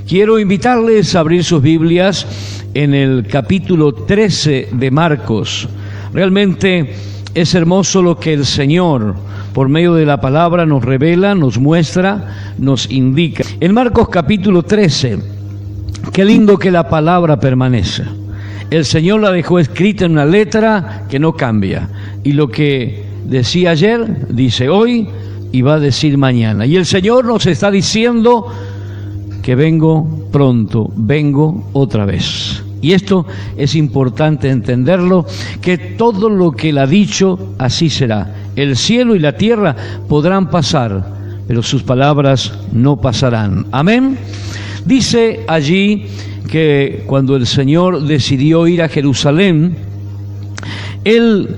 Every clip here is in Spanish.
Quiero invitarles a abrir sus Biblias en el capítulo 13 de Marcos. Realmente es hermoso lo que el Señor, por medio de la palabra, nos revela, nos muestra, nos indica. En Marcos capítulo 13, qué lindo que la palabra permanece. El Señor la dejó escrita en una letra que no cambia. Y lo que decía ayer, dice hoy y va a decir mañana. Y el Señor nos está diciendo que vengo pronto, vengo otra vez. Y esto es importante entenderlo, que todo lo que Él ha dicho, así será. El cielo y la tierra podrán pasar, pero sus palabras no pasarán. Amén. Dice allí que cuando el Señor decidió ir a Jerusalén, Él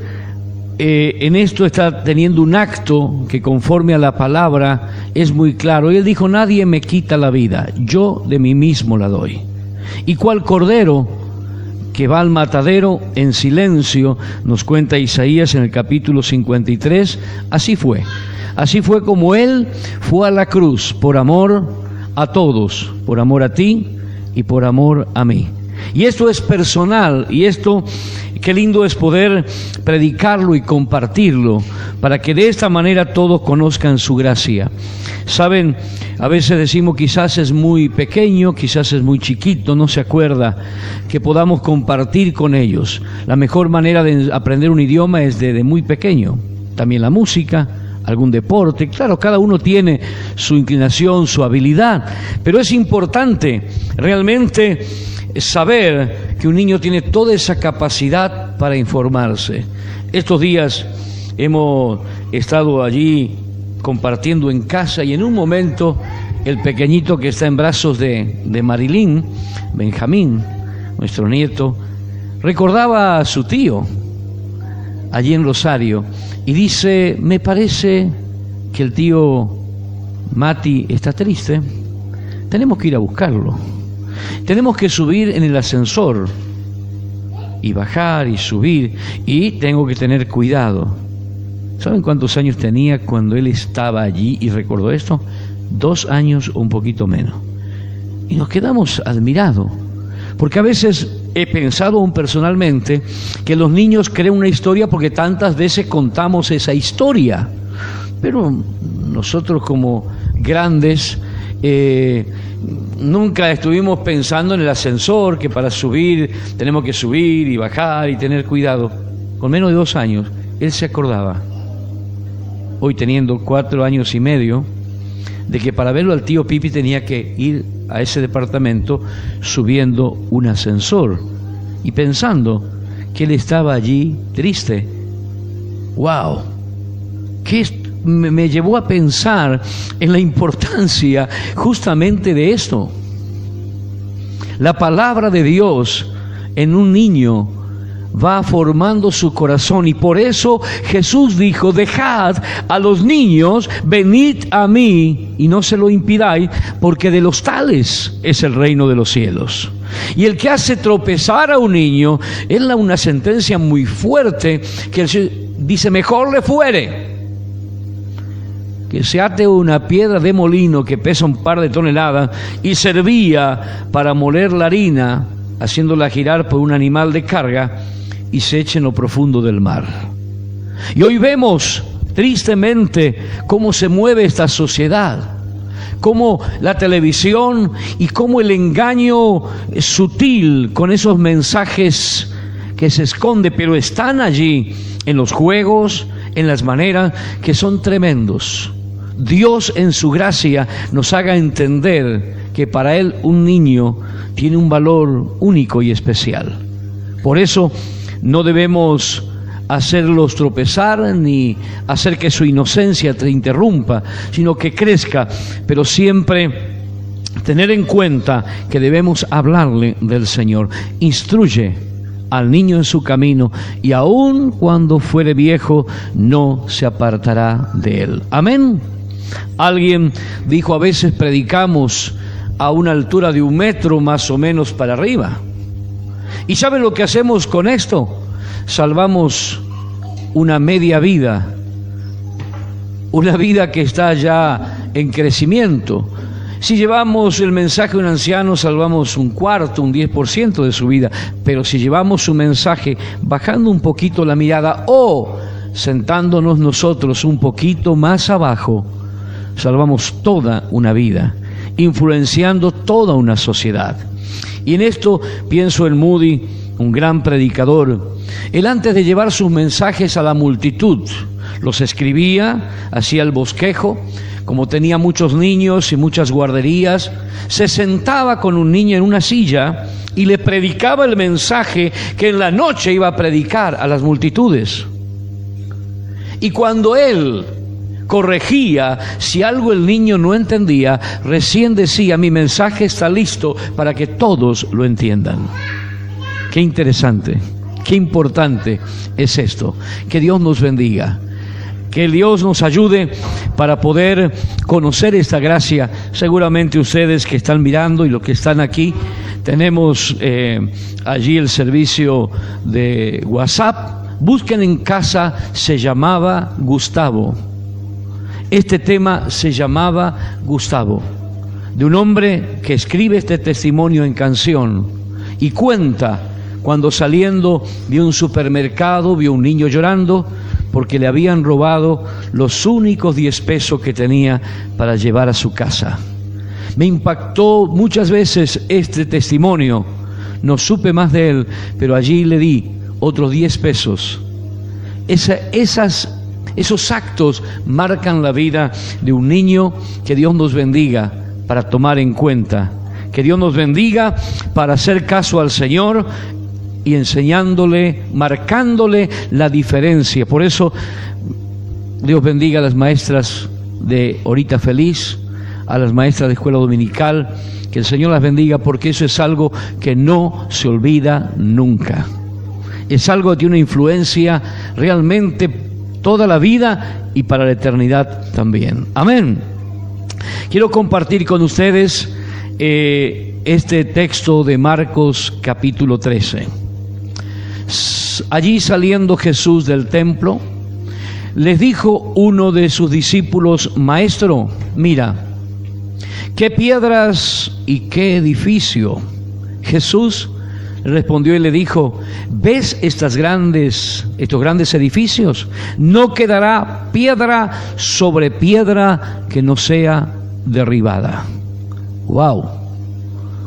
en esto está teniendo un acto que conforme a la palabra es muy claro. Él dijo: nadie me quita la vida, yo de mí mismo la doy. Y cual cordero que va al matadero en silencio, nos cuenta Isaías en el capítulo 53, así fue como Él fue a la cruz por amor a todos, por amor a ti y por amor a mí. Y esto es personal, y esto, qué lindo es poder predicarlo y compartirlo, para que de esta manera todos conozcan su gracia. Saben, a veces decimos quizás es muy pequeño, quizás es muy chiquito, no se acuerda, que podamos compartir con ellos. La mejor manera de aprender un idioma es desde muy pequeño. También la música, algún deporte, claro, cada uno tiene su inclinación, su habilidad, pero es importante realmente saber que un niño tiene toda esa capacidad para informarse. Estos días hemos estado allí compartiendo en casa y en un momento el pequeñito que está en brazos de Marilyn, Benjamín, nuestro nieto, recordaba a su tío allí en Rosario y dice: me parece que el tío Mati está triste, tenemos que ir a buscarlo. Tenemos que subir en el ascensor y bajar y subir, y tengo que tener cuidado. ¿Saben cuántos años tenía cuando él estaba allí y recordó esto? 2 años o un poquito menos. Y nos quedamos admirados, porque a veces he pensado aún personalmente que los niños crean una historia porque tantas veces contamos esa historia, pero nosotros como grandes nunca estuvimos pensando en el ascensor, que para subir tenemos que subir y bajar y tener cuidado. Con menos de 2 años él se acordaba, hoy teniendo 4 años y medio, de que para verlo al tío Pipi tenía que ir a ese departamento subiendo un ascensor, y pensando que él estaba allí triste. ¡Wow! ¿Qué me llevó a pensar en la importancia justamente de esto? La palabra de Dios en un niño va formando su corazón, y por eso Jesús dijo: dejad a los niños, venid a mí y no se lo impidáis, porque de los tales es el reino de los cielos. Y el que hace tropezar a un niño es una sentencia muy fuerte, que dice: mejor le fuere que se ate una piedra de molino que pesa un par de toneladas y servía para moler la harina, haciéndola girar por un animal de carga, y se eche en lo profundo del mar. Y hoy vemos tristemente cómo se mueve esta sociedad, cómo la televisión y cómo el engaño sutil con esos mensajes que se esconde, pero están allí en los juegos, en las maneras que son tremendos. Dios en su gracia nos haga entender que para Él un niño tiene un valor único y especial. Por eso no debemos hacerlos tropezar ni hacer que su inocencia te interrumpa, sino que crezca, pero siempre tener en cuenta que debemos hablarle del Señor. Instruye al niño en su camino, y aun cuando fuere viejo no se apartará de él. Amén. Alguien dijo: a veces predicamos a una altura de 1 metro más o menos para arriba. ¿Y saben lo que hacemos con esto? Salvamos una media vida, una vida que está ya en crecimiento. Si llevamos el mensaje de un anciano, salvamos un cuarto, un 10% de su vida. Pero si llevamos su mensaje bajando un poquito la mirada o sentándonos nosotros un poquito más abajo, salvamos toda una vida, influenciando toda una sociedad. Y en esto pienso en Moody, un gran predicador. Él, antes de llevar sus mensajes a la multitud, los escribía, hacía el bosquejo. Como tenía muchos niños y muchas guarderías, se sentaba con un niño en una silla y le predicaba el mensaje que en la noche iba a predicar a las multitudes. Y cuando él corregía, si algo el niño no entendía, recién decía: mi mensaje está listo para que todos lo entiendan. Qué interesante, qué importante es esto. Que Dios nos bendiga. Que Dios nos ayude para poder conocer esta gracia. Seguramente ustedes que están mirando y los que están aquí, tenemos allí el servicio de WhatsApp. Busquen en casa, se llamaba Gustavo. Este tema se llamaba Gustavo, de un hombre que escribe este testimonio en canción y cuenta cuando, saliendo de un supermercado, vio un niño llorando porque le habían robado los únicos 10 pesos que tenía para llevar a su casa. Me impactó muchas veces este testimonio. No supe más de él, pero allí le di otros 10 pesos. Esos actos marcan la vida de un niño. Que Dios nos bendiga para tomar en cuenta. Que Dios nos bendiga para hacer caso al Señor y enseñándole, marcándole la diferencia. Por eso, Dios bendiga a las maestras de Horita Feliz, a las maestras de escuela dominical. Que el Señor las bendiga, porque eso es algo que no se olvida nunca. Es algo que tiene una influencia realmente toda la vida y para la eternidad también. Amén. Quiero compartir con ustedes este texto de Marcos capítulo 13. Allí, saliendo Jesús del templo, les dijo uno de sus discípulos: Maestro, mira, qué piedras y qué edificio. Jesús respondió y le dijo: ¿ves estos grandes edificios? No quedará piedra sobre piedra que no sea derribada. ¡Wow!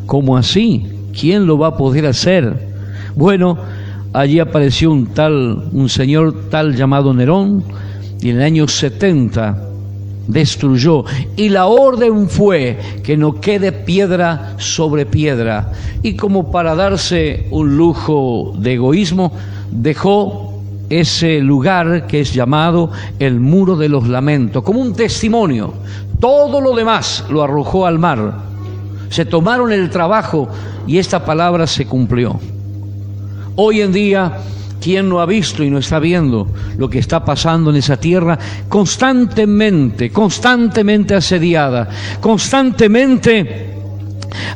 ¿Cómo así? ¿Quién lo va a poder hacer? Bueno, allí apareció un señor tal llamado Nerón, y en el año 70 destruyó, y la orden fue que no quede piedra sobre piedra. Y como para darse un lujo de egoísmo, dejó ese lugar que es llamado el Muro de los Lamentos, como un testimonio. Todo lo demás lo arrojó al mar. Se tomaron el trabajo y esta palabra se cumplió. Hoy en día, ¿quién no ha visto y no está viendo lo que está pasando en esa tierra? Constantemente asediada, constantemente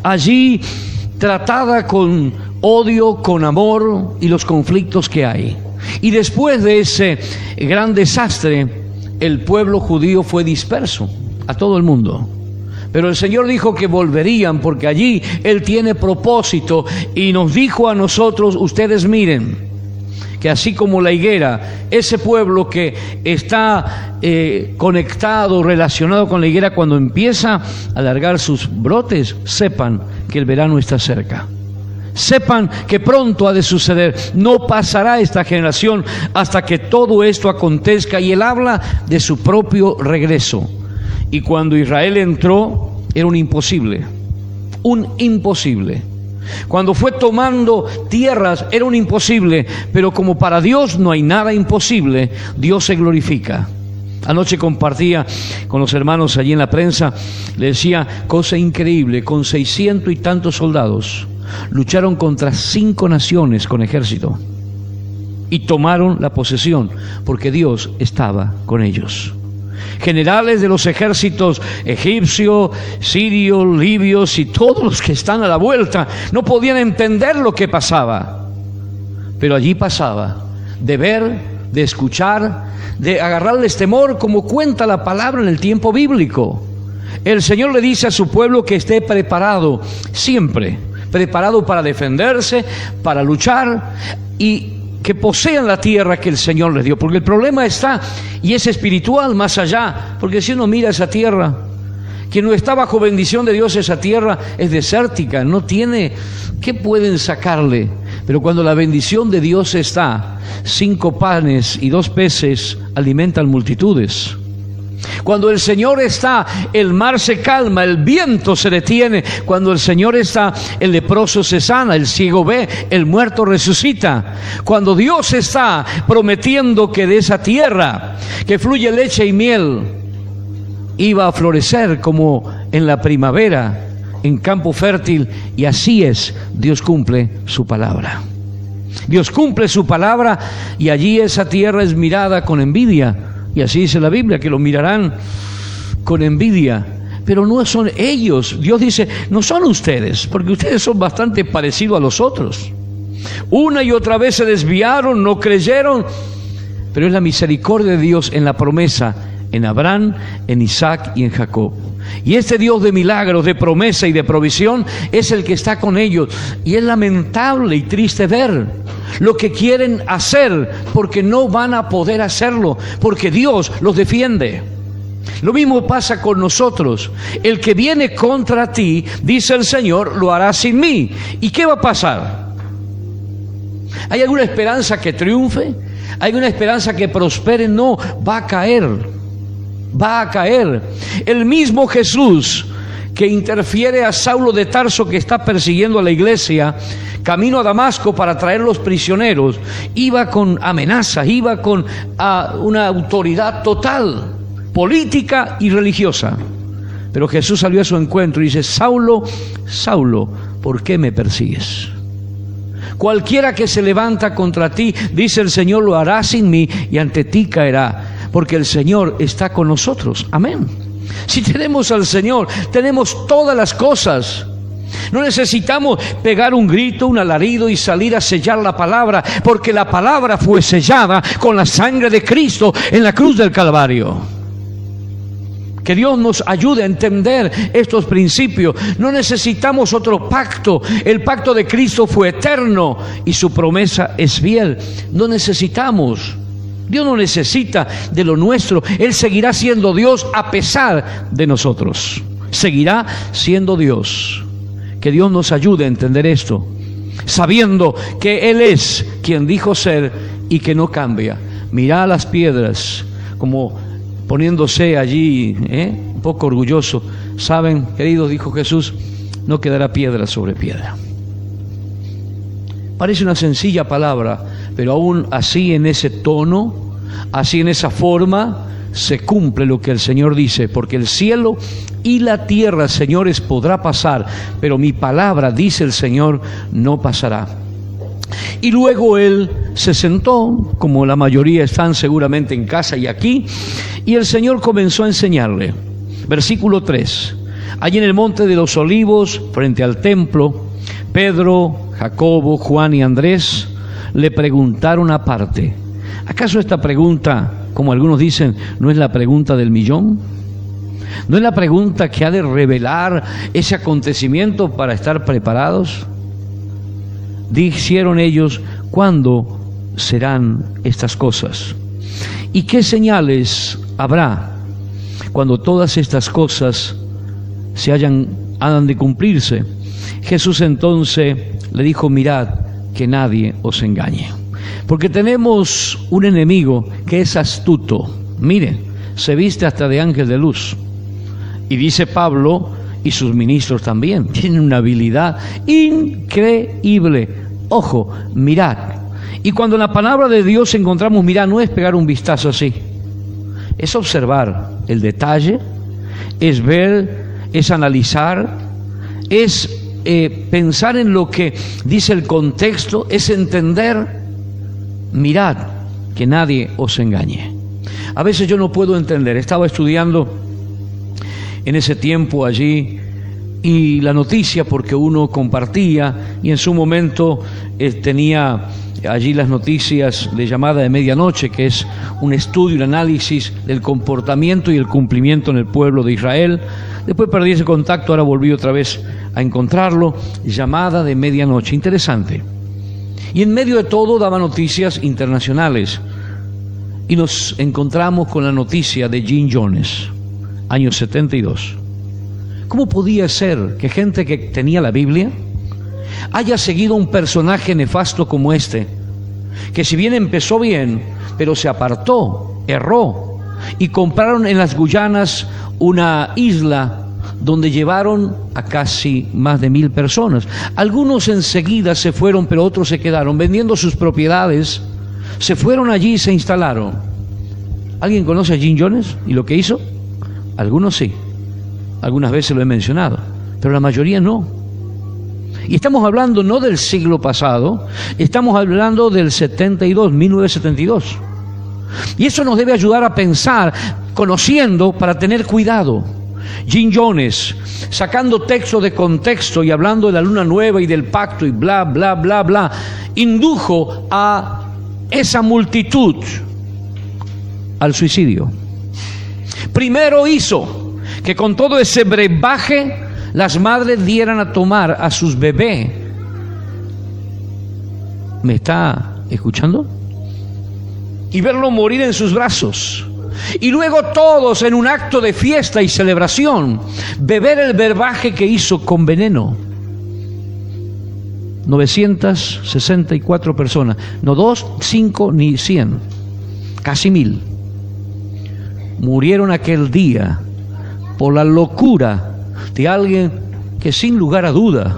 allí tratada con odio, con amor y los conflictos que hay. Y después de ese gran desastre, el pueblo judío fue disperso a todo el mundo. Pero el Señor dijo que volverían, porque allí Él tiene propósito, y nos dijo a nosotros: ustedes miren, que así como la higuera, ese pueblo que está conectado, relacionado con la higuera, cuando empieza a alargar sus brotes, sepan que el verano está cerca. Sepan que pronto ha de suceder. No pasará esta generación hasta que todo esto acontezca. Y Él habla de su propio regreso. Y cuando Israel entró, era un imposible. Cuando fue tomando tierras, era un imposible. Pero como para Dios no hay nada imposible, Dios se glorifica. Anoche compartía con los hermanos allí en la prensa. Le decía: cosa increíble, con 600 y tantos soldados lucharon contra 5 naciones con ejército y tomaron la posesión, porque Dios estaba con ellos. Generales de los ejércitos egipcios, sirios, libios y todos los que están a la vuelta no podían entender lo que pasaba, pero allí pasaba, de ver, de escuchar, de agarrarles temor, como cuenta la palabra en el tiempo bíblico. El Señor le dice a su pueblo que esté preparado siempre, preparado para defenderse, para luchar y que posean la tierra que el Señor les dio, porque el problema está, y es espiritual más allá, porque si uno mira esa tierra, que no está bajo bendición de Dios, esa tierra es desértica, no tiene, ¿qué pueden sacarle? Pero cuando la bendición de Dios está, 5 panes y 2 peces alimentan multitudes. Cuando el Señor está, el mar se calma, el viento se detiene. Cuando el Señor está, el leproso se sana, el ciego ve, el muerto resucita. Cuando Dios está prometiendo que de esa tierra que fluye leche y miel iba a florecer como en la primavera, en campo fértil, y así es, Dios cumple su palabra. Dios cumple su palabra y allí esa tierra es mirada con envidia. Y así dice la Biblia, que lo mirarán con envidia. Pero no son ellos. Dios dice, no son ustedes, porque ustedes son bastante parecidos a los otros. Una y otra vez se desviaron, no creyeron. Pero es la misericordia de Dios en la promesa, en Abraham, en Isaac y en Jacob. Y este Dios de milagros, de promesa y de provisión es el que está con ellos. Y es lamentable y triste ver lo que quieren hacer, porque no van a poder hacerlo, porque Dios los defiende. Lo mismo pasa con nosotros. El que viene contra ti, dice el Señor, lo hará sin mí. ¿Y qué va a pasar? ¿Hay alguna esperanza que triunfe? ¿Hay alguna esperanza que prospere? No, va a caer. Va a caer. El mismo Jesús que interfiere a Saulo de Tarso, que está persiguiendo a la iglesia, camino a Damasco para traer los prisioneros, iba con amenazas, iba con una autoridad total, política y religiosa. Pero Jesús salió a su encuentro y dice, Saulo, Saulo, ¿por qué me persigues? Cualquiera que se levanta contra ti, dice el Señor, lo hará sin mí y ante ti caerá. Porque el Señor está con nosotros. Amén. Si tenemos al Señor, tenemos todas las cosas. No necesitamos pegar un grito, un alarido y salir a sellar la palabra, porque la palabra fue sellada con la sangre de Cristo en la cruz del Calvario. Que Dios nos ayude a entender estos principios. No necesitamos otro pacto. El pacto de Cristo fue eterno y su promesa es fiel. No necesitamos. Dios no necesita de lo nuestro. Él seguirá siendo Dios a pesar de nosotros. Seguirá siendo Dios. Que Dios nos ayude a entender esto, sabiendo que Él es quien dijo ser y que no cambia. Mirá las piedras, como poniéndose allí, un poco orgulloso. Saben, queridos, dijo Jesús, no quedará piedra sobre piedra. Parece una sencilla palabra, pero aún así en ese tono, así en esa forma, se cumple lo que el Señor dice, porque el cielo y la tierra, señores, podrá pasar, pero mi palabra, dice el Señor, no pasará. Y luego Él se sentó, como la mayoría están seguramente en casa y aquí, y el Señor comenzó a enseñarle. Versículo 3, allí en el monte de los olivos, frente al templo, Pedro, Jacobo, Juan y Andrés le preguntaron aparte. ¿Acaso esta pregunta, como algunos dicen, no es la pregunta del millón? ¿No es la pregunta que ha de revelar ese acontecimiento para estar preparados? Dijeron ellos, ¿cuándo serán estas cosas? ¿Y qué señales habrá cuando todas estas cosas hayan de cumplirse? Jesús entonces le dijo, mirad que nadie os engañe, porque tenemos un enemigo que es astuto. Miren, se viste hasta de ángel de luz. Y dice Pablo, y sus ministros también, tienen una habilidad increíble. Ojo, mirad. Y cuando en la palabra de Dios encontramos mirar, no es pegar un vistazo así, es observar el detalle, es ver, es analizar, es pensar en lo que dice el contexto, es entender. Mirad que nadie os engañe. A veces yo no puedo entender. Estaba estudiando en ese tiempo allí y la noticia, porque uno compartía, y en su momento tenía allí las noticias de llamada de medianoche, que es un estudio y un análisis del comportamiento y el cumplimiento en el pueblo de Israel. Después perdí ese contacto, ahora volví otra vez a encontrarlo. Llamada de medianoche, interesante. Y en medio de todo daba noticias internacionales. Y nos encontramos con la noticia de Jim Jones, año 72. ¿Cómo podía ser que gente que tenía la Biblia haya seguido un personaje nefasto como este, que si bien empezó bien, pero se apartó, erró, y compraron en las Guyanas una isla donde llevaron a casi más de 1000 personas? Algunos enseguida se fueron, pero otros se quedaron vendiendo sus propiedades, se fueron allí y se instalaron. ¿Alguien conoce a Jim Jones y lo que hizo? Algunos sí, algunas veces lo he mencionado, pero la mayoría no. Y estamos hablando no del siglo pasado, estamos hablando del 1972. Y eso nos debe ayudar a pensar, conociendo para tener cuidado. Jim Jones, sacando texto de contexto y hablando de la luna nueva y del pacto y bla, bla, bla, bla, indujo a esa multitud al suicidio. Primero hizo que con todo ese brebaje las madres dieran a tomar a sus bebés. ¿Me está escuchando? Y verlo morir en sus brazos. Y luego todos en un acto de fiesta y celebración beber el brebaje que hizo con veneno. 964 personas, no 2, 5 ni 100, casi 1000 murieron aquel día por la locura de alguien que sin lugar a duda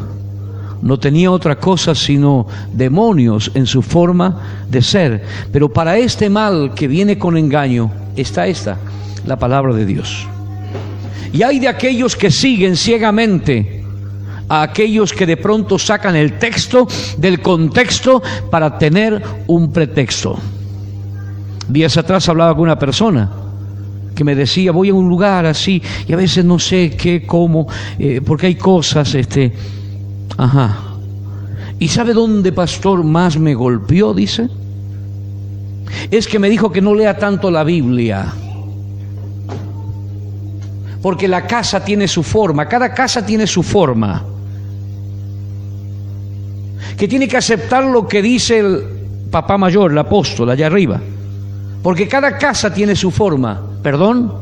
no tenía otra cosa sino demonios en su forma de ser. Pero para este mal que viene con engaño está la palabra de Dios. Y hay de aquellos que siguen ciegamente a aquellos que de pronto sacan el texto del contexto para tener un pretexto. Días atrás hablaba con una persona que me decía: voy a un lugar así y a veces no sé qué, cómo, porque hay cosas, ¿Y sabe dónde, pastor, más me golpeó? Dice, es que me dijo que no lea tanto la Biblia, porque la casa tiene su forma, cada casa tiene su forma, que tiene que aceptar lo que dice el papá mayor, el apóstol, allá arriba, porque cada casa tiene su forma. Perdón,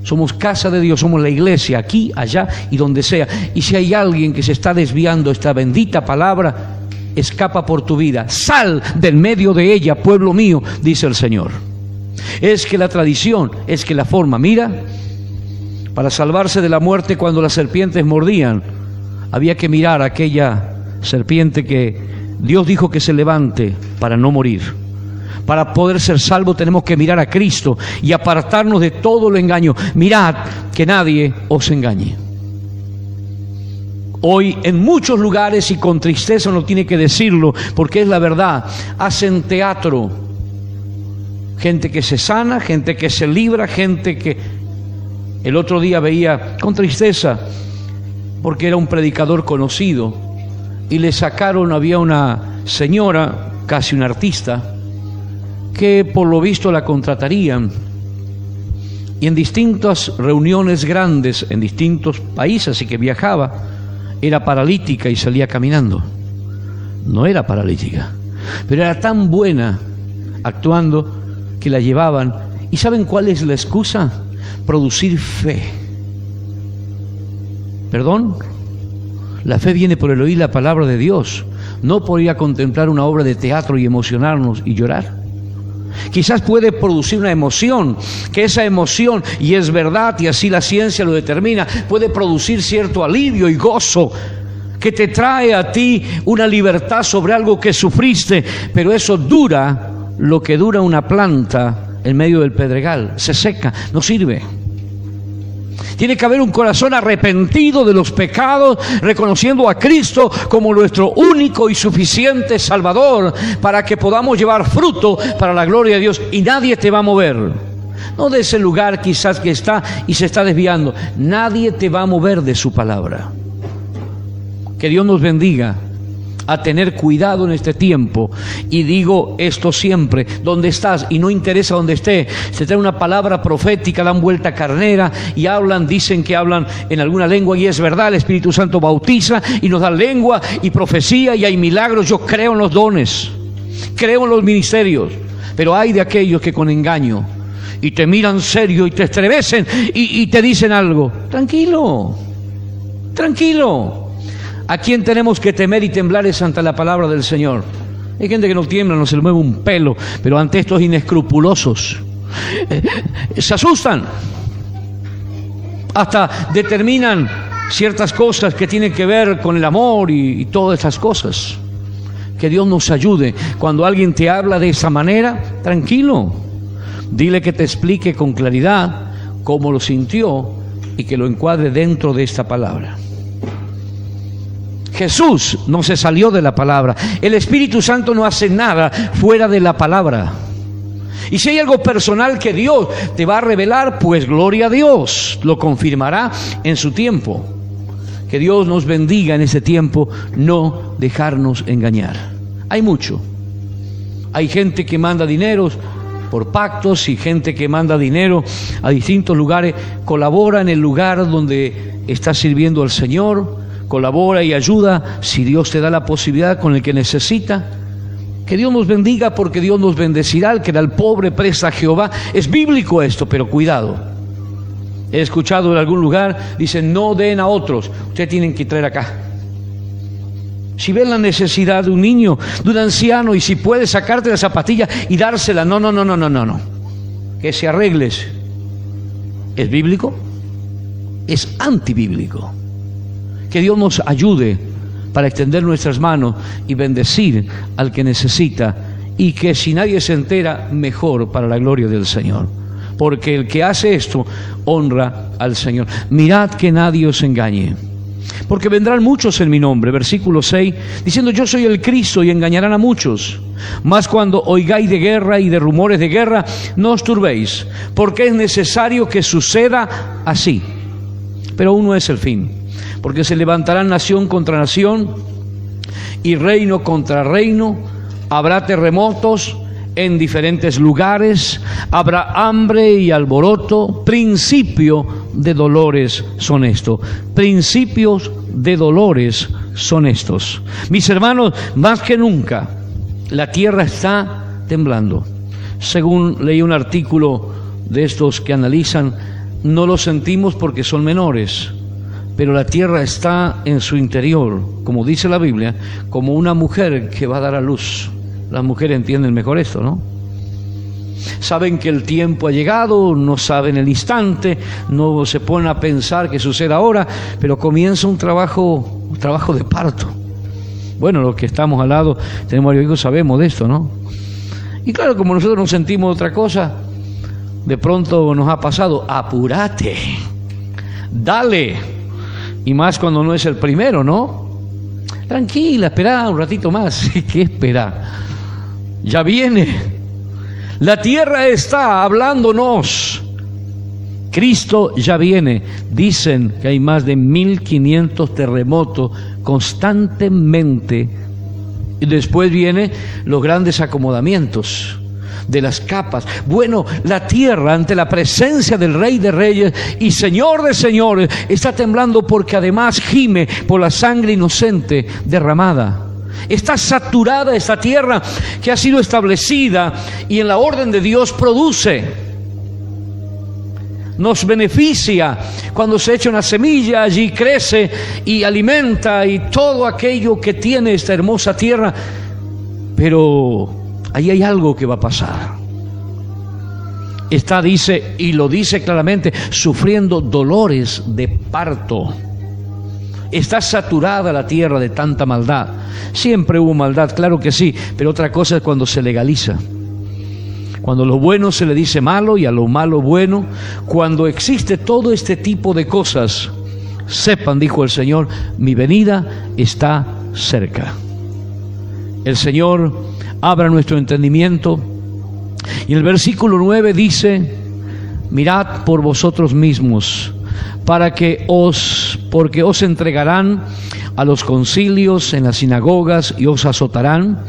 somos casa de Dios, somos la iglesia, aquí, allá y donde sea. Y si hay alguien que se está desviando esta bendita palabra, escapa por tu vida. Sal del medio de ella, pueblo mío, dice el Señor. Es que la tradición, es que la forma, mira, para salvarse de la muerte cuando las serpientes mordían, había que mirar a aquella serpiente que Dios dijo que se levante para no morir. Para poder ser salvo tenemos que mirar a Cristo y apartarnos de todo lo engaño. Mirad que nadie os engañe. Hoy en muchos lugares, y con tristeza uno tiene que decirlo porque es la verdad, hacen teatro. Gente que se sana, gente que se libra, gente que... El otro día veía con tristeza, porque era un predicador conocido, y le sacaron, había una señora, casi una artista, que por lo visto la contratarían, y en distintas reuniones grandes en distintos países, y que viajaba, era paralítica y salía caminando. No era paralítica, pero era tan buena actuando que la llevaban. ¿Y saben cuál es la excusa? Producir fe. ¿Perdón? La fe viene por el oír la palabra de Dios, no por ir a contemplar una obra de teatro y emocionarnos y llorar. Quizás puede producir una emoción, que esa emoción, y es verdad, y así la ciencia lo determina, puede producir cierto alivio y gozo, que te trae a ti una libertad sobre algo que sufriste, pero eso dura lo que dura una planta en medio del pedregal, se seca, no sirve. Tiene que haber un corazón arrepentido de los pecados, reconociendo a Cristo como nuestro único y suficiente Salvador, para que podamos llevar fruto para la gloria de Dios. Y nadie te va a mover. no de ese lugar quizás que está y se está desviando. Nadie te va a mover de su palabra. Que Dios nos bendiga a tener cuidado en este tiempo. Y digo esto siempre: donde estás, y no interesa donde esté, se trae una palabra profética, dan vuelta carnera y hablan, dicen que hablan en alguna lengua, y es verdad, el Espíritu Santo bautiza y nos da lengua y profecía y hay milagros. Yo creo en los dones, creo en los ministerios, pero hay de aquellos que con engaño y te miran serio y te estremecen y te dicen algo. Tranquilo, tranquilo. ¿A quién tenemos que temer y temblar? Es ante la palabra del Señor. Hay gente que no tiembla, no se le mueve un pelo, pero ante estos inescrupulosos se asustan. Hasta determinan ciertas cosas que tienen que ver con el amor y todas esas cosas. Que Dios nos ayude. Cuando alguien te habla de esa manera, tranquilo. Dile que te explique con claridad cómo lo sintió y que lo encuadre dentro de esta palabra. Jesús no se salió de la palabra. El Espíritu Santo no hace nada fuera de la palabra. Y si hay algo personal que Dios te va a revelar, pues gloria a Dios, lo confirmará en su tiempo. Que Dios nos bendiga en ese tiempo, no dejarnos engañar. Hay mucho. Hay gente que manda dineros por pactos y gente que manda dinero a distintos lugares. Colabora en el lugar donde está sirviendo al Señor. Colabora y ayuda si Dios te da la posibilidad con el que necesita. Que Dios nos bendiga, porque Dios nos bendecirá. El que da al pobre presta a Jehová. Es bíblico esto, pero cuidado. He escuchado en algún lugar, dicen: no den a otros, ustedes tienen que traer acá. Si ven la necesidad de un niño, de un anciano, y si puedes sacarte la zapatilla y dársela, no. Que se arregles. ¿Es bíblico? Es antibíblico. Que Dios nos ayude para extender nuestras manos y bendecir al que necesita, y que si nadie se entera, mejor, para la gloria del Señor. Porque el que hace esto honra al Señor. Mirad que nadie os engañe, porque vendrán muchos en mi nombre, versículo 6, diciendo: yo soy el Cristo, y engañarán a muchos. Mas cuando oigáis de guerra y de rumores de guerra, no os turbéis, porque es necesario que suceda así, pero aún no es el fin. Porque se levantará nación contra nación y reino contra reino. Habrá terremotos en diferentes lugares. Habrá hambre y alboroto. Principio de dolores son estos. Principios de dolores son estos. Mis hermanos, más que nunca, la tierra está temblando. Según leí un artículo de estos que analizan, no lo sentimos porque son menores, pero la tierra está en su interior, como dice la Biblia, como una mujer que va a dar a luz. Las mujeres entienden mejor esto, ¿no? Saben que el tiempo ha llegado, no saben el instante, no se ponen a pensar que suceda ahora, pero comienza un trabajo de parto. Bueno, los que estamos al lado, tenemos varios hijos, sabemos de esto, ¿no? Y claro, como nosotros no sentimos otra cosa, de pronto nos ha pasado: apúrate, dale. Y más cuando no es el primero, ¿no? Tranquila, espera un ratito más. ¿Qué espera? Ya viene. La tierra está hablándonos. Cristo ya viene. Dicen que hay más de 1500 terremotos constantemente. Y después vienen los grandes acomodamientos de las capas. Bueno, la tierra, ante la presencia del Rey de Reyes y Señor de Señores, está temblando, porque además gime por la sangre inocente derramada. Está saturada esta tierra que ha sido establecida y en la orden de Dios produce. Nos beneficia cuando se echa una semilla, allí crece y alimenta y todo aquello que tiene esta hermosa tierra. Pero ahí hay algo que va a pasar. Está, dice, y lo dice claramente, sufriendo dolores de parto. Está saturada la tierra de tanta maldad. Siempre hubo maldad, claro que sí, pero otra cosa es cuando se legaliza. Cuando lo bueno se le dice malo y a lo malo bueno. Cuando existe todo este tipo de cosas, sepan, dijo el Señor, mi venida está cerca. El Señor abra nuestro entendimiento. Y el versículo 9 dice: mirad por vosotros mismos, porque os entregarán a los concilios en las sinagogas y os azotarán,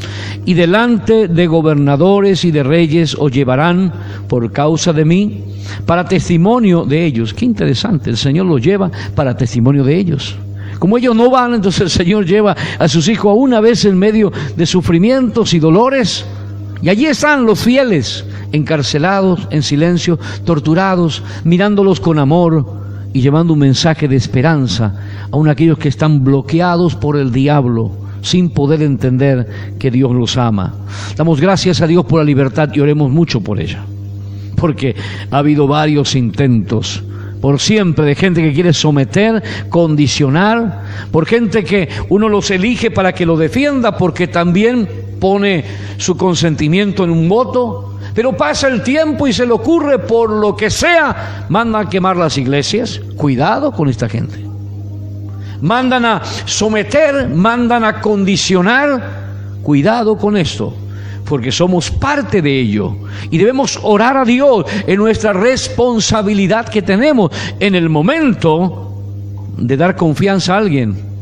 y delante de gobernadores y de reyes os llevarán por causa de mí, para testimonio de ellos. Qué interesante, el Señor los lleva para testimonio de ellos. Como ellos no van, entonces el Señor lleva a sus hijos a una vez en medio de sufrimientos y dolores, y allí están los fieles, encarcelados en silencio, torturados, mirándolos con amor y llevando un mensaje de esperanza a aquellos que están bloqueados por el diablo, sin poder entender que Dios los ama. Damos gracias a Dios por la libertad y oremos mucho por ella, porque ha habido varios intentos por siempre de gente que quiere someter, condicionar, por gente que uno los elige para que lo defienda porque también pone su consentimiento en un voto, pero pasa el tiempo y se le ocurre, por lo que sea, mandan a quemar las iglesias. Cuidado con esta gente. Mandan a someter, mandan a condicionar. Cuidado con esto, porque somos parte de ello y debemos orar a Dios en nuestra responsabilidad que tenemos en el momento de dar confianza a alguien.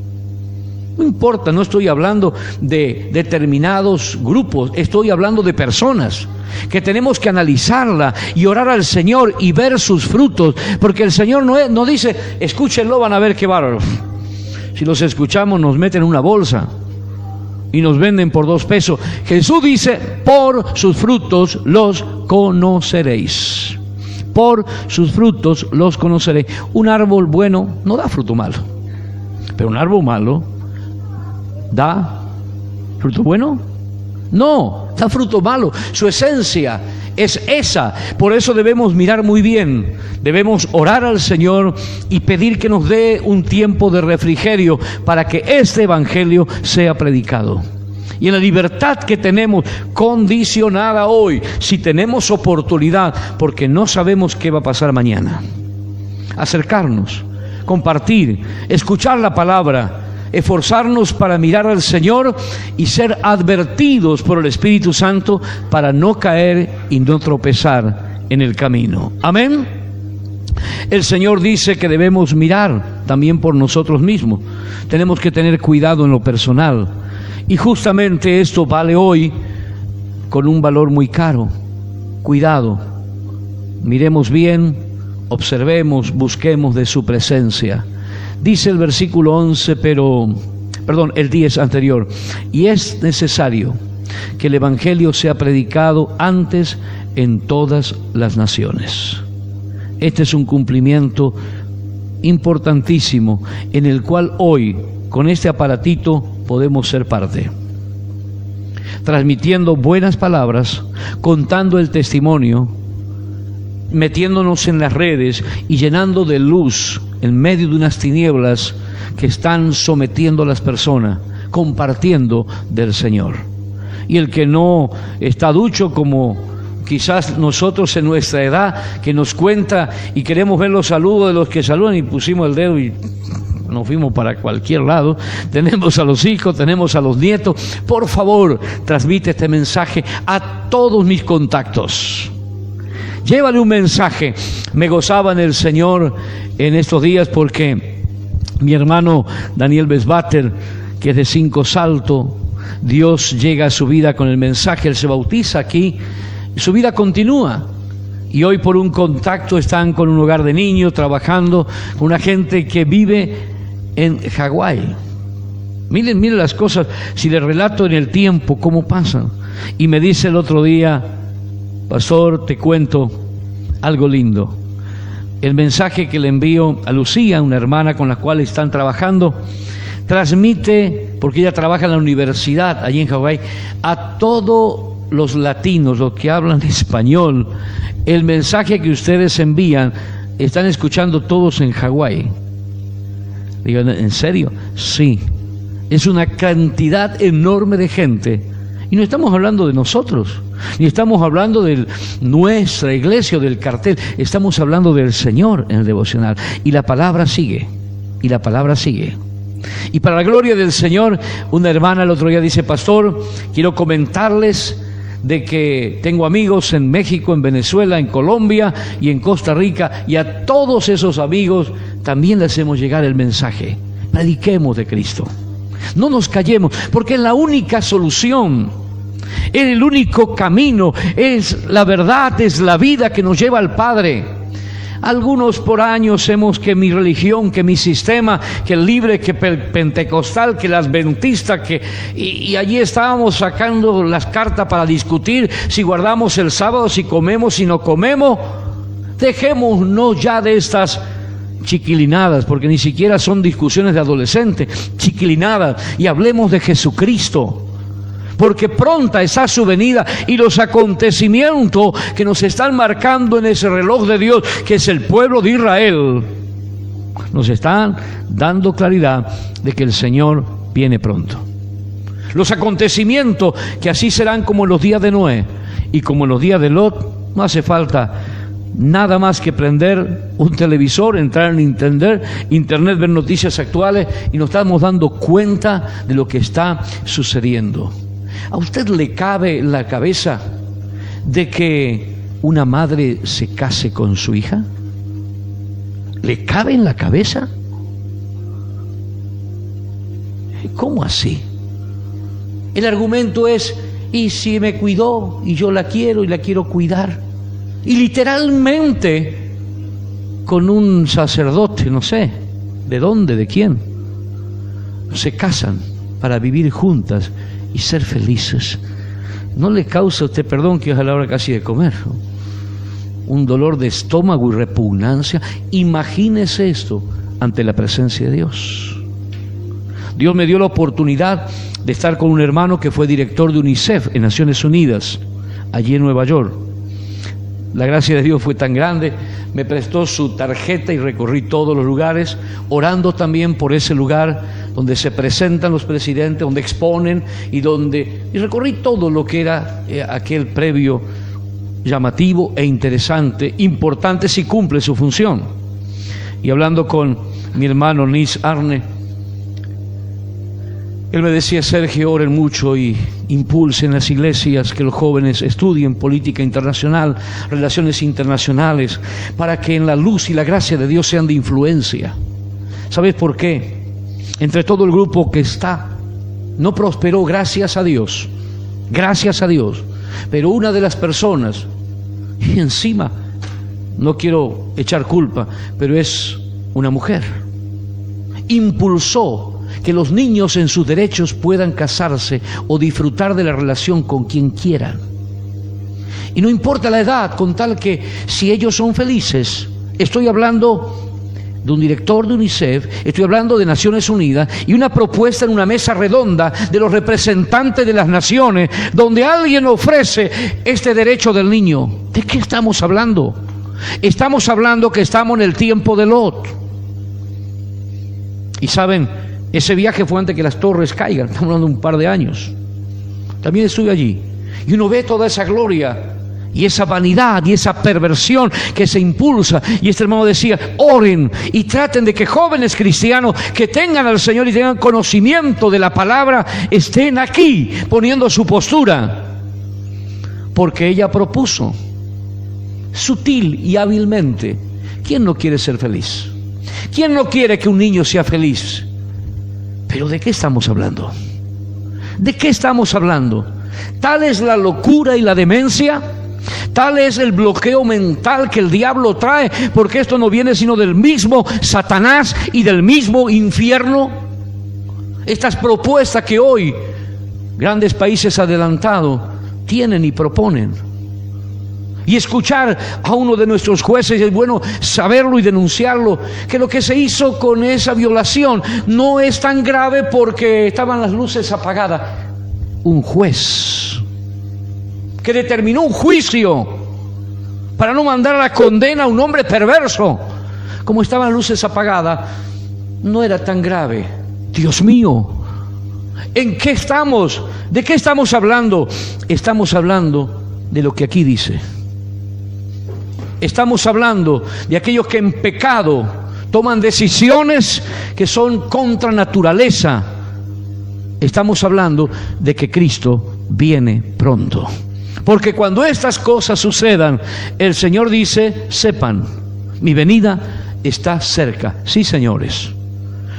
No importa, no estoy hablando de determinados grupos, estoy hablando de personas que tenemos que analizarla y orar al Señor y ver sus frutos, porque el Señor no dice, escúchenlo, van a ver qué bárbaro. Si los escuchamos nos meten en una bolsa y nos venden por 2 pesos. Jesús dice, por sus frutos los conoceréis. Por sus frutos los conoceréis. Un árbol bueno no da fruto malo, pero un árbol malo ¿da fruto bueno? No, da fruto malo. Su esencia es esa. Por eso debemos mirar muy bien. Debemos orar al Señor y pedir que nos dé un tiempo de refrigerio para que este evangelio sea predicado. Y en la libertad que tenemos, condicionada hoy, si tenemos oportunidad, porque no sabemos qué va a pasar mañana, acercarnos, compartir, escuchar la palabra, esforzarnos para mirar al Señor y ser advertidos por el Espíritu Santo para no caer y no tropezar en el camino. Amén. El Señor dice que debemos mirar también por nosotros mismos. Tenemos que tener cuidado en lo personal. Y justamente esto vale hoy con un valor muy caro. Cuidado. Miremos bien, observemos, busquemos de su presencia. Dice el versículo 11, el 10 anterior, y es necesario que el evangelio sea predicado antes en todas las naciones. Este es un cumplimiento importantísimo en el cual hoy, con este aparatito, podemos ser parte. Transmitiendo buenas palabras, contando el testimonio, metiéndonos en las redes y llenando de luz en medio de unas tinieblas que están sometiendo a las personas, compartiendo del Señor. Y el que no está ducho, como quizás nosotros en nuestra edad, que nos cuenta y queremos ver los saludos de los que saludan y pusimos el dedo y nos fuimos para cualquier lado. Tenemos a los hijos, tenemos a los nietos. Por favor, transmite este mensaje a todos mis contactos. Llévale un mensaje. Me gozaba en el Señor en estos días porque mi hermano Daniel Besbater, que es de 5 Salto, Dios llega a su vida con el mensaje, él se bautiza aquí, y su vida continúa. Y hoy por un contacto están con un hogar de niños, trabajando con una gente que vive en Hawái. Miren las cosas, si les relato en el tiempo cómo pasan. Y me dice el otro día, pastor, te cuento algo lindo. El mensaje que le envío a Lucía, una hermana con la cual están trabajando, transmite, porque ella trabaja en la universidad allí en Hawái, a todos los latinos, los que hablan español, el mensaje que ustedes envían, están escuchando todos en Hawái. Digo, ¿en serio? Sí. Es una cantidad enorme de gente. Y no estamos hablando de nosotros, ni estamos hablando de nuestra iglesia o del cartel, estamos hablando del Señor en el devocional. Y la palabra sigue, y la palabra sigue. Y para la gloria del Señor, una hermana el otro día dice, pastor, quiero comentarles de que tengo amigos en México, en Venezuela, en Colombia y en Costa Rica, y a todos esos amigos también les hacemos llegar el mensaje. Prediquemos de Cristo. No nos callemos, porque es la única solución, es el único camino, es la verdad, es la vida que nos lleva al Padre. Algunos por años hemos que mi religión, que mi sistema, que el libre, que pentecostal, que el adventista, y allí estábamos sacando las cartas para discutir si guardamos el sábado, si comemos, si no comemos. Dejémonos ya de estas chiquilinadas, porque ni siquiera son discusiones de adolescentes, chiquilinadas, y hablemos de Jesucristo. Porque pronta está su venida y los acontecimientos que nos están marcando en ese reloj de Dios, que es el pueblo de Israel, nos están dando claridad de que el Señor viene pronto. Los acontecimientos que así serán como en los días de Noé y como en los días de Lot, no hace falta nada más que prender un televisor, entrar en internet, ver noticias actuales y nos estamos dando cuenta de lo que está sucediendo. ¿A usted le cabe en la cabeza de que una madre se case con su hija? ¿Le cabe en la cabeza? ¿Cómo así? El argumento es, ¿y si me cuidó y yo la quiero y la quiero cuidar? Y literalmente con un sacerdote, no sé, ¿de dónde? ¿De quién? Se casan para vivir juntas y ser felices. ¿No le causa a usted, perdón que es a la hora casi de comer, ¿no?, un dolor de estómago y repugnancia? Imagínese esto ante la presencia de Dios. Dios me dio la oportunidad de estar con un hermano que fue director de UNICEF en Naciones Unidas, allí en Nueva York. La gracia de Dios fue tan grande, me prestó su tarjeta y recorrí todos los lugares, orando también por ese lugar donde se presentan los presidentes, donde exponen y recorrí todo lo que era aquel previo llamativo e interesante, importante si cumple su función. Y hablando con mi hermano Nis Arne, él me decía: Sergio, oren mucho y impulsen las iglesias que los jóvenes estudien política internacional, relaciones internacionales, para que en la luz y la gracia de Dios sean de influencia. ¿Sabes por qué? Entre todo el grupo que está, no prosperó, gracias a Dios, pero una de las personas, y encima, no quiero echar culpa, pero es una mujer, impulsó que los niños en sus derechos puedan casarse o disfrutar de la relación con quien quieran. Y no importa la edad, con tal que si ellos son felices. Estoy hablando de un director de UNICEF, estoy hablando de Naciones Unidas, y una propuesta en una mesa redonda de los representantes de las naciones, donde alguien ofrece este derecho del niño. ¿De qué estamos hablando? Estamos hablando que estamos en el tiempo de Lot. Y saben, ese viaje fue antes que las torres caigan, estamos hablando de un par de años. También estuve allí y uno ve toda esa gloria y esa vanidad y esa perversión que se impulsa. Y este hermano decía: oren y traten de que jóvenes cristianos que tengan al Señor y tengan conocimiento de la palabra estén aquí poniendo su postura, porque ella propuso sutil y hábilmente. ¿Quién no quiere ser feliz? ¿Quién no quiere que un niño sea feliz? Pero ¿de qué estamos hablando? ¿De qué estamos hablando? Tal es la locura y la demencia, tal es el bloqueo mental que el diablo trae, porque esto no viene sino del mismo Satanás y del mismo infierno. Estas propuestas que hoy grandes países adelantados tienen y proponen. Y escuchar a uno de nuestros jueces, es bueno saberlo y denunciarlo, que lo que se hizo con esa violación no es tan grave porque estaban las luces apagadas. Un juez que determinó un juicio para no mandar a la condena a un hombre perverso, como estaban las luces apagadas, no era tan grave. Dios mío, ¿en qué estamos? ¿De qué estamos hablando? Estamos hablando de lo que aquí dice. Estamos hablando de aquellos que en pecado toman decisiones que son contra naturaleza. Estamos hablando de que Cristo viene pronto. Porque cuando estas cosas sucedan, el Señor dice, sepan, mi venida está cerca. Sí, señores.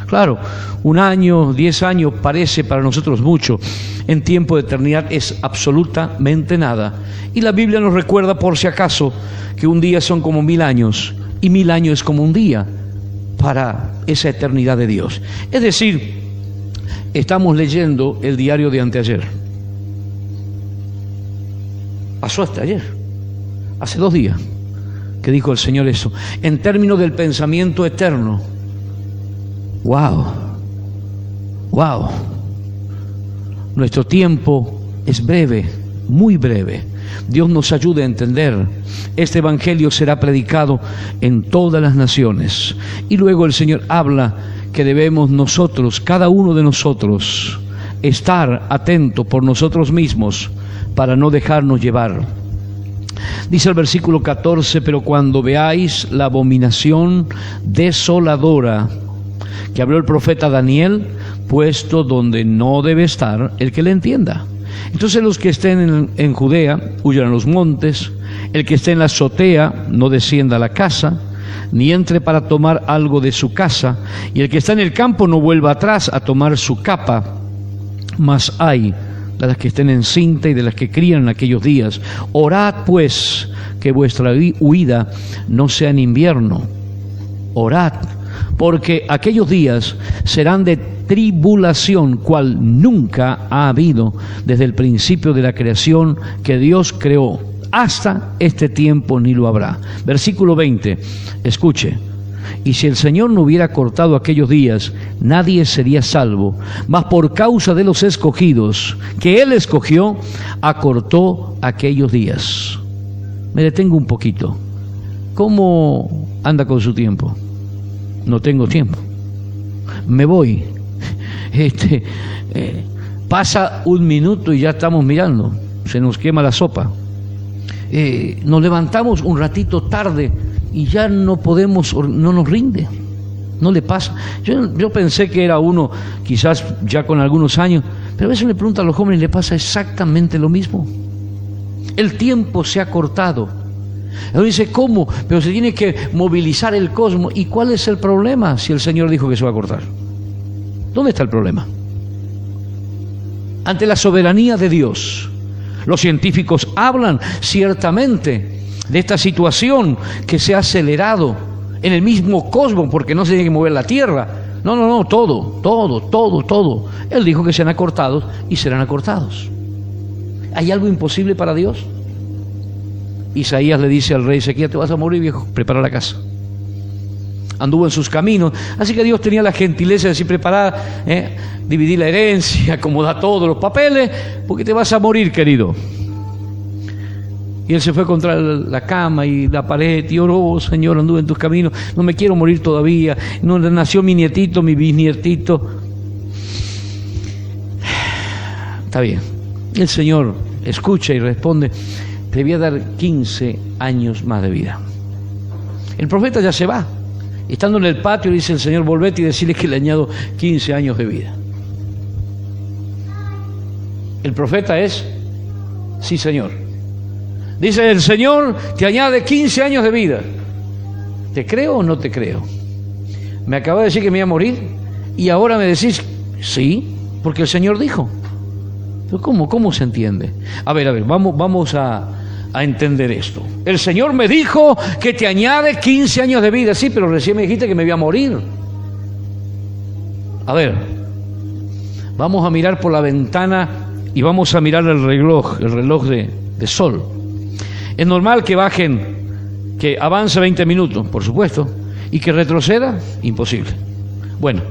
Claro, 1 año, 10 años parece para nosotros mucho. En tiempo de eternidad es absolutamente nada. Y la Biblia nos recuerda, por si acaso, que un día son como 1000 años y 1000 años es como un día para esa eternidad de Dios. Es decir, estamos leyendo el diario de anteayer. Pasó hasta ayer, hace 2 días que dijo el Señor eso, en términos del pensamiento eterno. ¡Wow! ¡Wow! Nuestro tiempo es breve, muy breve. Dios nos ayude a entender. Este evangelio será predicado en todas las naciones. Y luego el Señor habla que debemos nosotros, cada uno de nosotros, estar atento por nosotros mismos para no dejarnos llevar. Dice el versículo 14, pero cuando veáis la abominación desoladora que habló el profeta Daniel, puesto donde no debe estar el que le entienda. Entonces los que estén en Judea huyan a los montes, el que esté en la azotea no descienda a la casa, ni entre para tomar algo de su casa, y el que está en el campo no vuelva atrás a tomar su capa. Mas hay de las que estén encinta y de las que crían en aquellos días. Orad pues que vuestra huida no sea en invierno. Orad, porque aquellos días serán de tribulación, cual nunca ha habido desde el principio de la creación que Dios creó. Hasta este tiempo ni lo habrá. Versículo 20, escuche. Y si el Señor no hubiera cortado aquellos días, nadie sería salvo. Mas por causa de los escogidos, que Él escogió, acortó aquellos días. Me detengo un poquito. ¿Cómo anda con su tiempo? No tengo tiempo. Me voy. Pasa 1 minuto y ya estamos mirando. Se nos quema la sopa. Nos levantamos un ratito tarde y ya no podemos, no nos rinde, no le pasa. Yo pensé que era uno quizás ya con algunos años, pero a veces le pregunto a los jóvenes, le pasa exactamente lo mismo. El tiempo se ha cortado. Él dice, ¿cómo? Pero se tiene que movilizar el cosmos. ¿Y cuál es el problema si el Señor dijo que se va a cortar? ¿Dónde está el problema? Ante la soberanía de Dios, los científicos hablan ciertamente de esta situación que se ha acelerado en el mismo cosmos, porque no se tiene que mover la Tierra. No, todo. Él dijo que serán acortados y serán acortados. ¿Hay algo imposible para Dios? Isaías le dice al rey Ezequías, te vas a morir, viejo, prepara la casa. Anduvo en sus caminos, así que Dios tenía la gentileza de decir, preparar, dividir la herencia, acomodar todos los papeles, porque te vas a morir, querido. Y él se fue contra la cama y la pared y oró, oh, Señor, anduve en tus caminos, no me quiero morir todavía, no nació mi nietito, mi bisnietito. Está bien. Y el Señor escucha y responde, te voy a dar 15 años más de vida. El profeta ya se va. Estando en el patio dice el Señor, volvete y decirle que le añado 15 años de vida. El profeta es, sí, Señor. Dice el Señor, te añade 15 años de vida. ¿Te creo o no te creo? Me acaba de decir que me iba a morir y ahora me decís, sí, porque el Señor dijo. Pero ¿cómo se entiende? A ver, vamos a entender esto. El Señor me dijo que te añade 15 años de vida. Sí, pero recién me dijiste que me iba a morir. A ver, vamos a mirar por la ventana y vamos a mirar el reloj de sol. Es normal que bajen, que avance 20 minutos, por supuesto, y que retroceda, imposible. Bueno,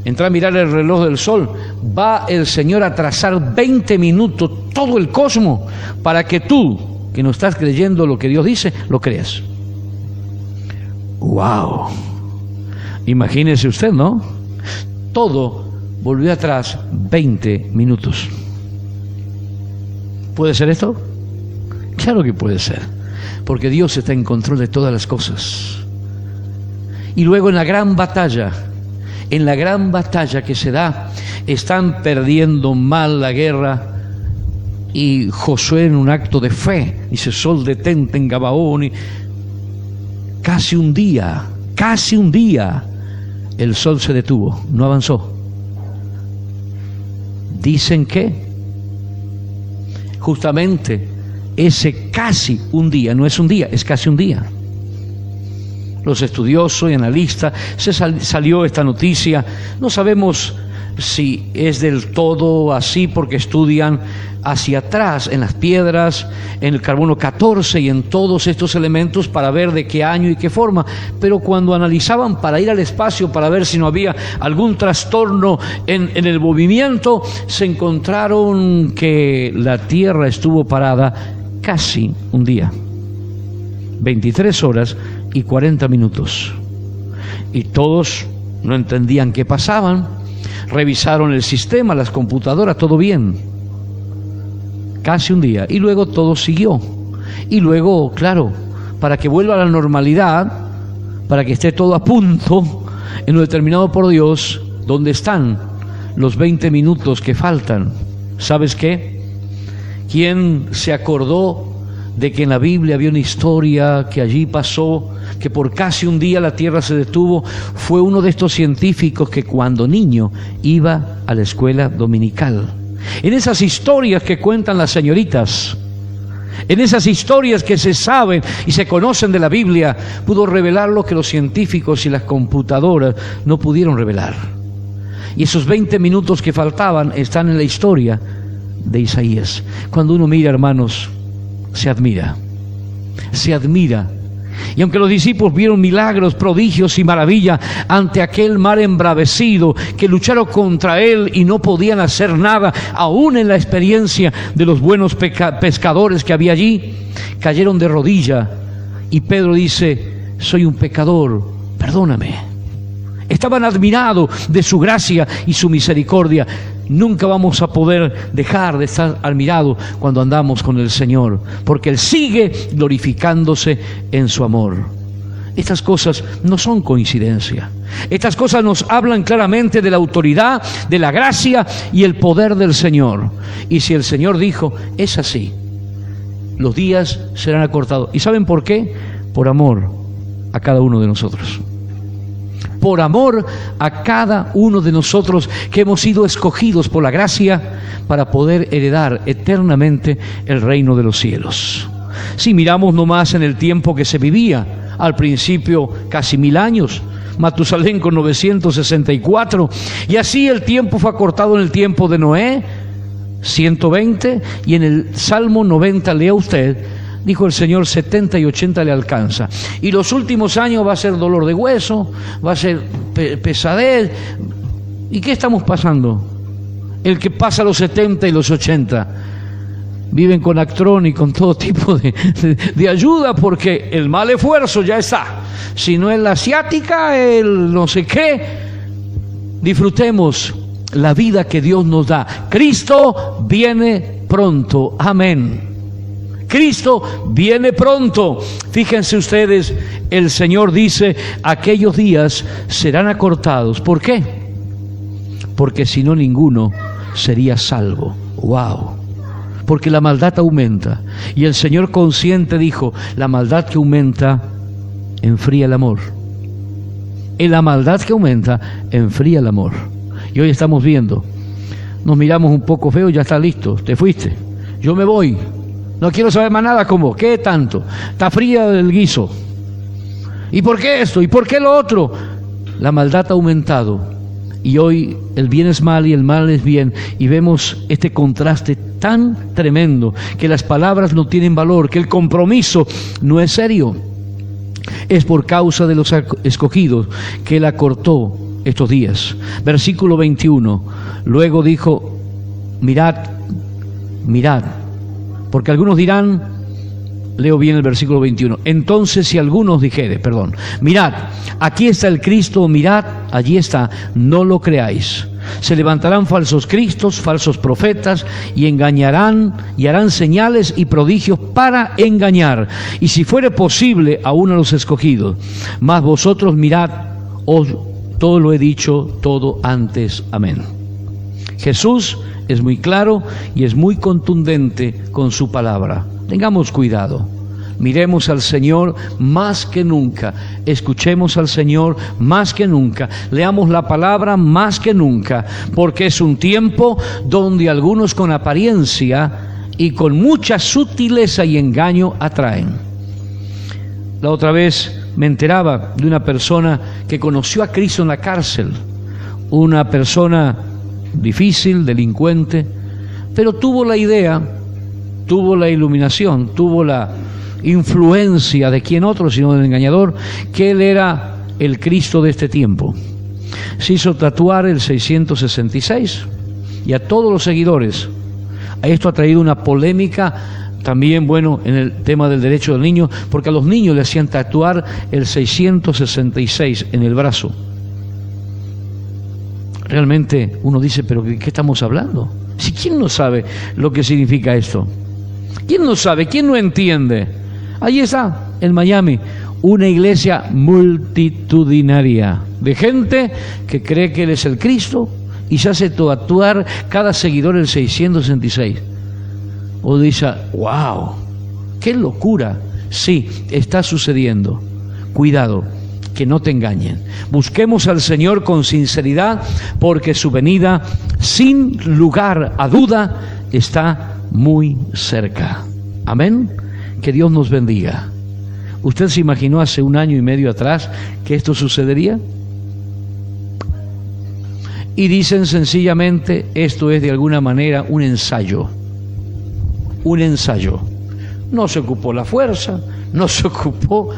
entra a mirar el reloj del sol, va el Señor a trazar 20 minutos todo el cosmos para que tú, que no estás creyendo lo que Dios dice, lo creas. ¡Wow! Imagínese usted, ¿no? Todo volvió atrás 20 minutos. ¿Puede ser esto? Claro que puede ser, porque Dios está en control de todas las cosas. Y luego en la gran batalla que se da, están perdiendo mal la guerra Y Josué, en un acto de fe, dice: sol detente en Gabaón. Y casi un día, el sol se detuvo, no avanzó. Dicen que justamente ese casi un día, no es un día, es casi un día. Los estudiosos y analistas, salió esta noticia, no sabemos si es del todo así, porque estudian hacia atrás en las piedras, en el carbono 14 y en todos estos elementos para ver de qué año y qué forma, pero cuando analizaban para ir al espacio para ver si no había algún trastorno en el movimiento, se encontraron que la Tierra estuvo parada casi un día, 23 horas y 40 minutos, y todos no entendían qué pasaban. Revisaron el sistema, las computadoras, todo bien. Casi un día. Y luego todo siguió. Y luego, claro, para que vuelva a la normalidad, para que esté todo a punto, en lo determinado por Dios, ¿dónde están los 20 minutos que faltan? ¿Sabes qué? ¿Quién se acordó de que en la Biblia había una historia que allí pasó, que por casi un día la Tierra se detuvo? Fue uno de estos científicos que cuando niño iba a la escuela dominical. En esas historias que cuentan las señoritas, en esas historias que se saben y se conocen de la Biblia, pudo revelar lo que los científicos y las computadoras no pudieron revelar. Y esos 20 minutos que faltaban están en la historia de Isaías. Cuando uno mira, hermanos, se admira. Y aunque los discípulos vieron milagros, prodigios y maravillas ante aquel mar embravecido, que lucharon contra él y no podían hacer nada, aún en la experiencia de los buenos pescadores que había allí, cayeron de rodillas. Y Pedro dice: soy un pecador, perdóname. Estaban admirados de su gracia y su misericordia. Nunca vamos a poder dejar de estar admirados cuando andamos con el Señor, porque Él sigue glorificándose en su amor. Estas cosas no son coincidencia. Estas cosas nos hablan claramente de la autoridad, de la gracia y el poder del Señor. Y si el Señor dijo, es así, los días serán acortados. ¿Y saben por qué? Por amor a cada uno de nosotros. Por amor a cada uno de nosotros que hemos sido escogidos por la gracia para poder heredar eternamente el reino de los cielos. Si miramos nomás en el tiempo que se vivía, al principio casi 1000 años, Matusalén con 964, y así el tiempo fue acortado en el tiempo de Noé, 120, y en el Salmo 90, lea usted, dijo el Señor, 70 y 80 le alcanza. Y los últimos años va a ser dolor de hueso, va a ser pesadez. ¿Y qué estamos pasando? El que pasa los 70 y los 80 viven con Actron y con todo tipo de ayuda, porque el mal esfuerzo ya está. Si no es la asiática, el no sé qué. Disfrutemos la vida que Dios nos da. Cristo viene pronto. Amén. Cristo viene pronto. Fíjense ustedes, el Señor dice, aquellos días serán acortados. ¿Por qué? Porque si no, ninguno sería salvo. ¡Wow! Porque la maldad aumenta. Y el Señor consciente dijo, la maldad que aumenta enfría el amor. Y la maldad que aumenta enfría el amor. Y hoy estamos viendo, nos miramos un poco feo, ya está listo, te fuiste, yo me voy. No quiero saber más nada. ¿Cómo? ¿Qué tanto? Está fría el guiso. ¿Y por qué esto? ¿Y por qué lo otro? La maldad ha aumentado. Y hoy el bien es mal y el mal es bien. Y vemos este contraste tan tremendo, que las palabras no tienen valor, que el compromiso no es serio. Es por causa de los escogidos que Él acortó estos días. Versículo 21. Luego dijo, mirad. Porque algunos dirán, leo bien el versículo 21, entonces si algunos dijere, mirad, aquí está el Cristo, mirad, allí está, no lo creáis. Se levantarán falsos cristos, falsos profetas, y engañarán, y harán señales y prodigios para engañar, y si fuere posible, aún a los escogidos. Mas vosotros mirad, os todo lo he dicho, todo antes. Amén. Jesús es muy claro y es muy contundente con su palabra. Tengamos cuidado. Miremos al Señor más que nunca, escuchemos al Señor más que nunca, leamos la palabra más que nunca, porque es un tiempo donde algunos con apariencia y con mucha sutileza y engaño atraen. La otra vez me enteraba de una persona que conoció a Cristo en la cárcel, una persona difícil, delincuente, pero tuvo la idea, tuvo la iluminación, tuvo la influencia de quién otro sino del engañador, que él era el Cristo de este tiempo. Se hizo tatuar el 666 y a todos los seguidores. Esto ha traído una polémica también, bueno, en el tema del derecho del niño, porque a los niños le hacían tatuar el 666 en el brazo. Realmente uno dice, pero ¿de qué estamos hablando? Si ¿quién no sabe lo que significa esto? ¿Quién no sabe? ¿Quién no entiende? Ahí está, en Miami, una iglesia multitudinaria de gente que cree que Él es el Cristo y se hace tatuar cada seguidor el 666. O dice, wow, qué locura. Sí, está sucediendo. Cuidado, que no te engañen. Busquemos al Señor con sinceridad, porque su venida, sin lugar a duda, está muy cerca. Amén. Que Dios nos bendiga. ¿Usted se imaginó hace 1 año y medio atrás que esto sucedería? Y dicen sencillamente, esto es de alguna manera un ensayo. Un ensayo. No se ocupó la fuerza, no se ocupó,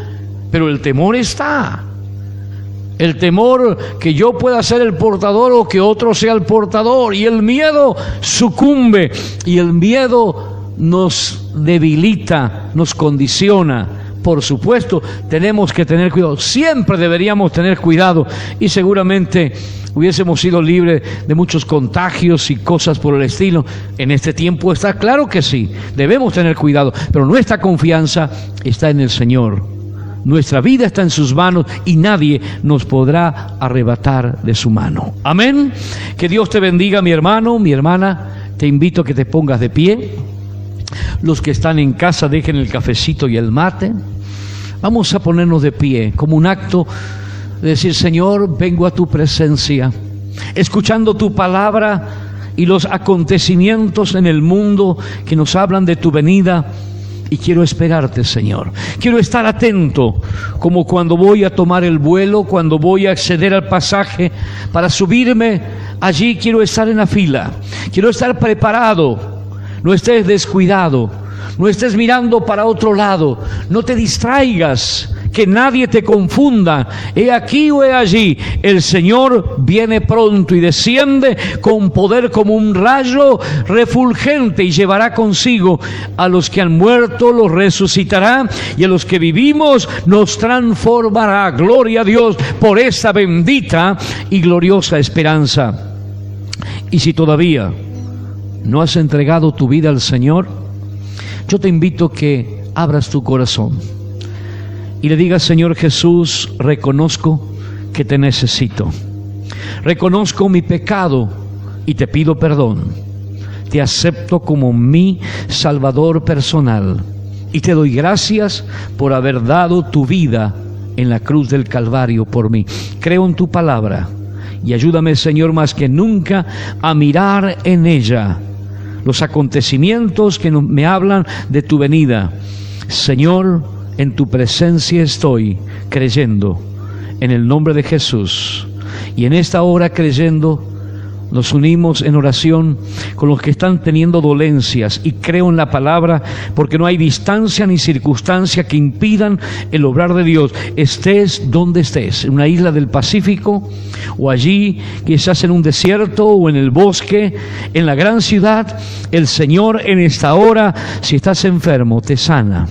pero el temor está. El temor que yo pueda ser el portador o que otro sea el portador. Y el miedo sucumbe. Y el miedo nos debilita, nos condiciona. Por supuesto, tenemos que tener cuidado. Siempre deberíamos tener cuidado. Y seguramente hubiésemos sido libres de muchos contagios y cosas por el estilo. En este tiempo está claro que sí. Debemos tener cuidado. Pero nuestra confianza está en el Señor. Nuestra vida está en sus manos y nadie nos podrá arrebatar de su mano. Amén. Que Dios te bendiga, mi hermano, mi hermana. Te invito a que te pongas de pie. Los que están en casa dejen el cafecito y el mate. Vamos a ponernos de pie como un acto de decir, Señor, vengo a tu presencia, escuchando tu palabra y los acontecimientos en el mundo que nos hablan de tu venida. Y quiero esperarte, Señor. Quiero estar atento, como cuando voy a tomar el vuelo, cuando voy a acceder al pasaje para subirme. Allí quiero estar en la fila. Quiero estar preparado. No estés descuidado. No estés mirando para otro lado. No te distraigas. Que nadie te confunda. He aquí o he allí. El Señor viene pronto y desciende con poder como un rayo refulgente y llevará consigo a los que han muerto, los resucitará, y a los que vivimos nos transformará. Gloria a Dios por esta bendita y gloriosa esperanza. Y si todavía no has entregado tu vida al Señor, yo te invito a que abras tu corazón y le digas, Señor Jesús, reconozco que te necesito. Reconozco mi pecado y te pido perdón. Te acepto como mi Salvador personal y te doy gracias por haber dado tu vida en la cruz del Calvario por mí. Creo en tu palabra y ayúdame, Señor, más que nunca a mirar en ella los acontecimientos que me hablan de tu venida. Señor, en tu presencia estoy creyendo en el nombre de Jesús. Y en esta hora creyendo, nos unimos en oración con los que están teniendo dolencias, y creo en la palabra, porque no hay distancia ni circunstancia que impidan el obrar de Dios. Estés donde estés, en una isla del Pacífico, o allí quizás en un desierto, o en el bosque, en la gran ciudad, el Señor en esta hora, si estás enfermo, te sana.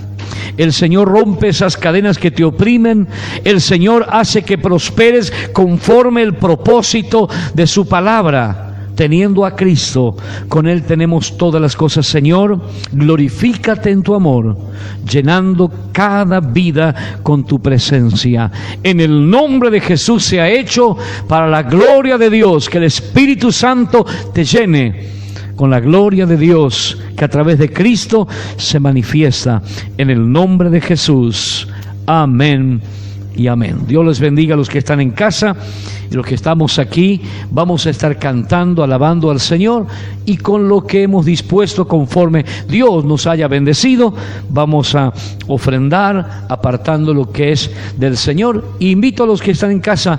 El Señor rompe esas cadenas que te oprimen. El Señor hace que prosperes conforme el propósito de su palabra. Teniendo a Cristo, con Él tenemos todas las cosas. Señor, glorifícate en tu amor, llenando cada vida con tu presencia. En el nombre de Jesús sea hecho para la gloria de Dios. Que el Espíritu Santo te llene con la gloria de Dios que a través de Cristo se manifiesta en el nombre de Jesús. Amén y amén. Dios les bendiga a los que están en casa y los que estamos aquí. Vamos a estar cantando, alabando al Señor, y con lo que hemos dispuesto conforme Dios nos haya bendecido, vamos a ofrendar apartando lo que es del Señor. Invito a los que están en casa,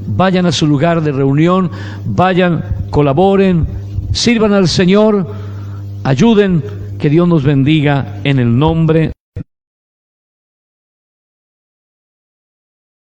vayan a su lugar de reunión, vayan, colaboren, sirvan al Señor, ayuden, que Dios nos bendiga en el nombre